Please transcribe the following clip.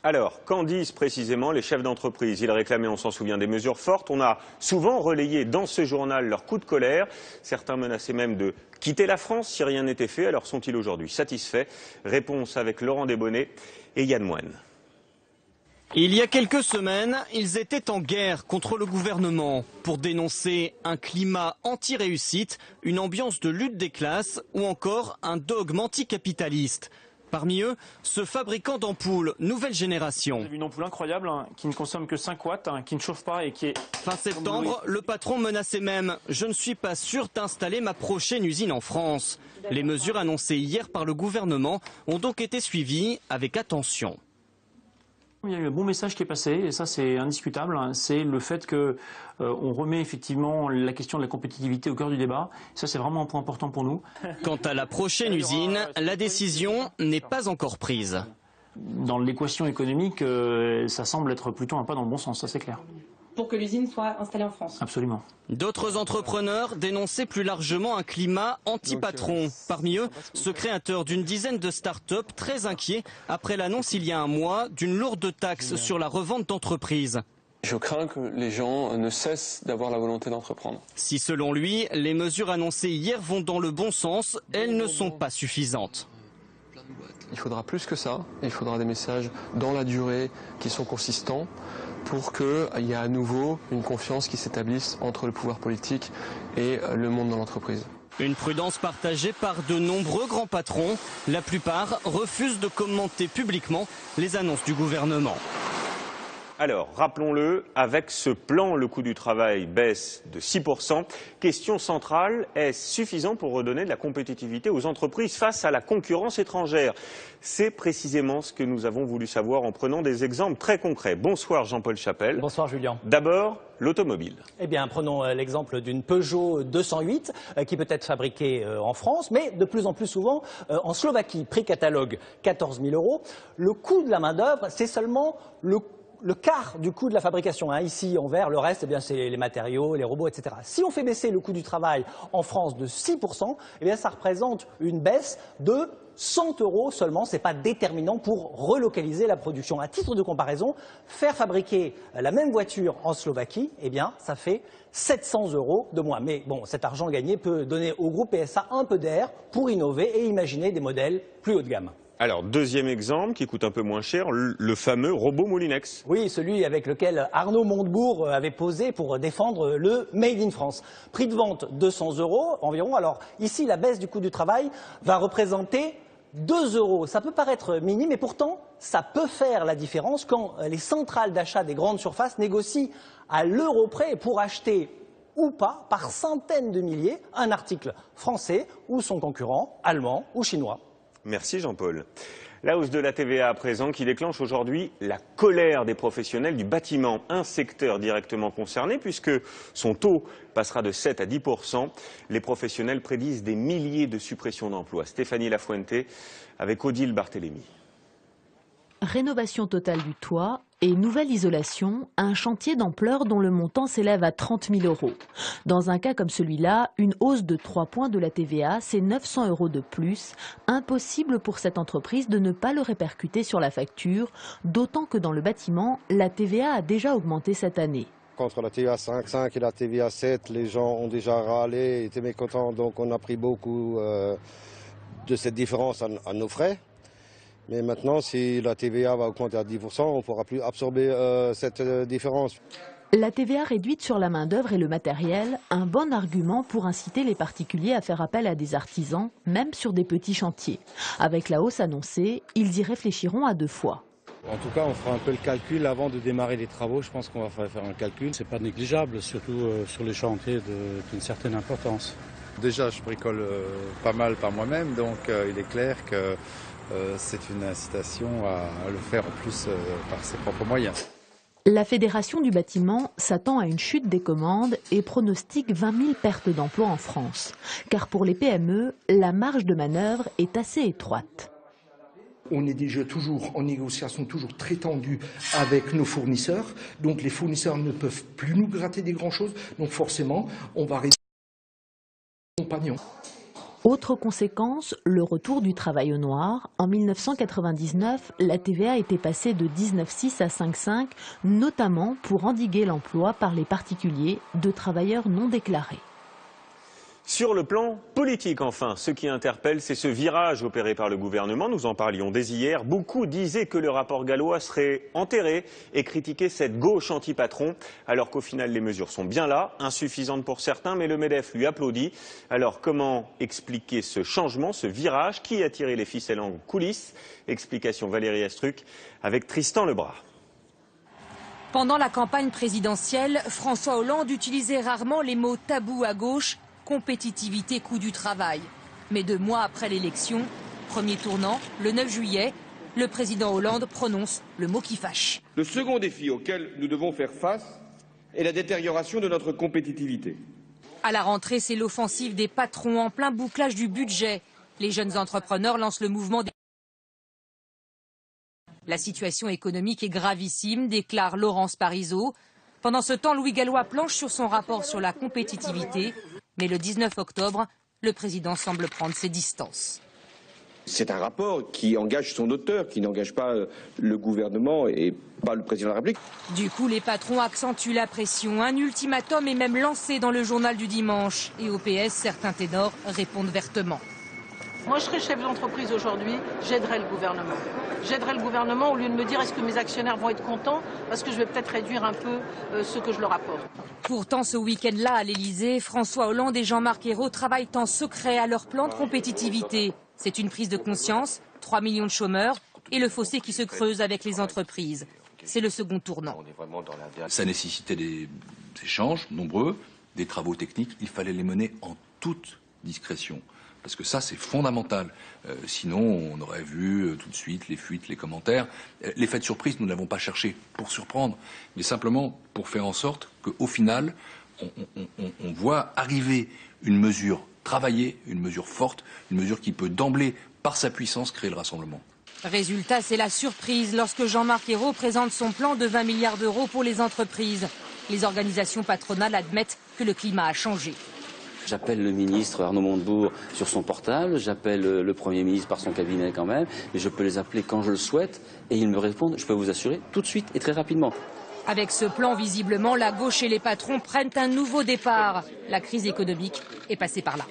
Alors, qu'en disent précisément les chefs d'entreprise? Ils réclamaient, on s'en souvient, des mesures fortes. On a souvent relayé dans ce journal leur coup de colère. Certains menaçaient même de quitter la France si rien n'était fait. Alors sont-ils aujourd'hui satisfaits? Réponse avec Laurent Desbonnets et Yann Moine. Il y a quelques semaines, ils étaient en guerre contre le gouvernement pour dénoncer un climat anti-réussite, une ambiance de lutte des classes ou encore un dogme anticapitaliste. Parmi eux, ce fabricant d'ampoules nouvelle génération. Une ampoule incroyable qui ne consomme que 5 watts, qui ne chauffe pas et qui est... Fin septembre, le patron menaçait même « Je ne suis pas sûr d'installer ma prochaine usine en France ». Les mesures annoncées hier par le gouvernement ont donc été suivies avec attention. Il y a eu un bon message qui est passé, et ça c'est indiscutable, c'est le fait qu'on remet effectivement la question de la compétitivité au cœur du débat. Ça c'est vraiment un point important pour nous. Quant à la prochaine usine, la décision n'est pas encore prise. Dans l'équation économique, ça semble être plutôt un pas dans le bon sens, ça c'est clair. Pour que l'usine soit installée en France. Absolument. D'autres entrepreneurs dénonçaient plus largement un climat anti-patron. Parmi eux, ce créateur d'une dizaine de start-up très inquiet après l'annonce il y a un mois d'une lourde taxe sur la revente d'entreprises. Je crains que les gens ne cessent d'avoir la volonté d'entreprendre. Si selon lui, les mesures annoncées hier vont dans le bon sens, elles ne sont pas suffisantes. Il faudra plus que ça, il faudra des messages dans la durée qui sont consistants pour qu'il y ait à nouveau une confiance qui s'établisse entre le pouvoir politique et le monde de l'entreprise. Une prudence partagée par de nombreux grands patrons. La plupart refusent de commenter publiquement les annonces du gouvernement. Alors, rappelons-le, avec ce plan, le coût du travail baisse de 6%. Question centrale, est-ce suffisant pour redonner de la compétitivité aux entreprises face à la concurrence étrangère? C'est précisément ce que nous avons voulu savoir en prenant des exemples très concrets. Bonsoir Jean-Paul Chapelle. Bonsoir Julien. D'abord, l'automobile. Eh bien, prenons l'exemple d'une Peugeot 208 qui peut être fabriquée en France, mais de plus en plus souvent en Slovaquie. Prix catalogue 14 000 €. Le coût de la main-d'œuvre, c'est seulement le quart du coût de la fabrication. Ici, en vert, le reste, eh bien, c'est les matériaux, les robots, etc. Si on fait baisser le coût du travail en France de 6%, eh bien, ça représente une baisse de 100 € seulement. Ce n'est pas déterminant pour relocaliser la production. À titre de comparaison, faire fabriquer la même voiture en Slovaquie, eh bien, ça fait 700 € de moins. Mais bon, cet argent gagné peut donner au groupe PSA un peu d'air pour innover et imaginer des modèles plus haut de gamme. Alors, deuxième exemple qui coûte un peu moins cher, le fameux robot Moulinex. Oui, celui avec lequel Arnaud Montebourg avait posé pour défendre le Made in France. Prix de vente 200 € environ. Alors ici, la baisse du coût du travail va représenter 2 €. Ça peut paraître minime, mais pourtant, ça peut faire la différence quand les centrales d'achat des grandes surfaces négocient à l'euro près pour acheter ou pas, par centaines de milliers, un article français ou son concurrent allemand ou chinois. Merci Jean-Paul. La hausse de la TVA à présent qui déclenche aujourd'hui la colère des professionnels du bâtiment, un secteur directement concerné puisque son taux passera de 7 à 10%. Les professionnels prédisent des milliers de suppressions d'emplois. Stéphanie Lafuente avec Odile Barthélémy. Rénovation totale du toit et nouvelle isolation, un chantier d'ampleur dont le montant s'élève à 30 000 €. Dans un cas comme celui-là, une hausse de 3 points de la TVA, c'est 900 € de plus. Impossible pour cette entreprise de ne pas le répercuter sur la facture, d'autant que dans le bâtiment, la TVA a déjà augmenté cette année. Contre la TVA 5,5 et la TVA 7, les gens ont déjà râlé, étaient mécontents, donc on a pris beaucoup de cette différence à nos frais. Mais maintenant, si la TVA va augmenter à 10%, on ne pourra plus absorber cette différence. La TVA réduite sur la main-d'œuvre et le matériel, un bon argument pour inciter les particuliers à faire appel à des artisans, même sur des petits chantiers. Avec la hausse annoncée, ils y réfléchiront à 2 fois. En tout cas, on fera un peu le calcul avant de démarrer les travaux. Je pense qu'on va faire un calcul. C'est pas négligeable, surtout sur les chantiers d'une certaine importance. Déjà, je bricole pas mal par moi-même, donc il est clair que c'est une incitation à le faire en plus par ses propres moyens. La Fédération du bâtiment s'attend à une chute des commandes et pronostique 20 000 pertes d'emplois en France. Car pour les PME, la marge de manœuvre est assez étroite. On est déjà toujours en négociation toujours très tendue avec nos fournisseurs. Donc les fournisseurs ne peuvent plus nous gratter des grands choses. Donc forcément, on va réduire les compagnons. Autre conséquence, le retour du travail au noir. En 1999, la TVA était passée de 19,6 à 5,5, notamment pour endiguer l'emploi par les particuliers de travailleurs non déclarés. Sur le plan politique, enfin, ce qui interpelle, c'est ce virage opéré par le gouvernement. Nous en parlions dès hier. Beaucoup disaient que le rapport Gallois serait enterré et critiquaient cette gauche anti-patron, alors qu'au final, les mesures sont bien là, insuffisantes pour certains, mais le MEDEF lui applaudit. Alors, comment expliquer ce changement, ce virage? Qui a tiré les ficelles en coulisses? Explication Valérie Astruc avec Tristan Lebras. Pendant la campagne présidentielle, François Hollande utilisait rarement les mots tabous à gauche, compétitivité, coût du travail. Mais 2 mois après l'élection, premier tournant, le 9 juillet, le président Hollande prononce le mot qui fâche. Le second défi auquel nous devons faire face est la détérioration de notre compétitivité. À la rentrée, c'est l'offensive des patrons en plein bouclage du budget. Les jeunes entrepreneurs lancent le mouvement des... La situation économique est gravissime, déclare Laurence Parisot. Pendant ce temps, Louis Gallois planche sur son rapport sur la compétitivité. Mais le 19 octobre, le président semble prendre ses distances. C'est un rapport qui engage son auteur, qui n'engage pas le gouvernement et pas le président de la République. Du coup, les patrons accentuent la pression. Un ultimatum est même lancé dans le journal du dimanche. Et au PS, certains ténors répondent vertement. Moi, je serais chef d'entreprise aujourd'hui, j'aiderais le gouvernement. J'aiderais le gouvernement au lieu de me dire est-ce que mes actionnaires vont être contents parce que je vais peut-être réduire un peu ce que je leur apporte. Pourtant, ce week-end-là, à l'Elysée, François Hollande et Jean-Marc Ayrault travaillent en secret à leur plan de compétitivité. C'est une prise de conscience, 3 millions de chômeurs et le fossé qui se creuse avec les entreprises. C'est le second tournant. Ça nécessitait des échanges nombreux, des travaux techniques. Il fallait les mener en toute discrétion. Parce que ça, c'est fondamental. Sinon, on aurait vu tout de suite les fuites, les commentaires. L'effet de surprise, nous ne l'avons pas cherché pour surprendre, mais simplement pour faire en sorte qu'au final, on voit arriver une mesure travaillée, une mesure forte, une mesure qui peut d'emblée, par sa puissance, créer le rassemblement. Résultat, c'est la surprise lorsque Jean-Marc Ayrault présente son plan de 20 milliards d'euros pour les entreprises. Les organisations patronales admettent que le climat a changé. J'appelle le ministre Arnaud Montebourg sur son portable, j'appelle le Premier ministre par son cabinet quand même, mais je peux les appeler quand je le souhaite et ils me répondent, je peux vous assurer, tout de suite et très rapidement. Avec ce plan, visiblement, la gauche et les patrons prennent un nouveau départ. La crise économique est passée par là.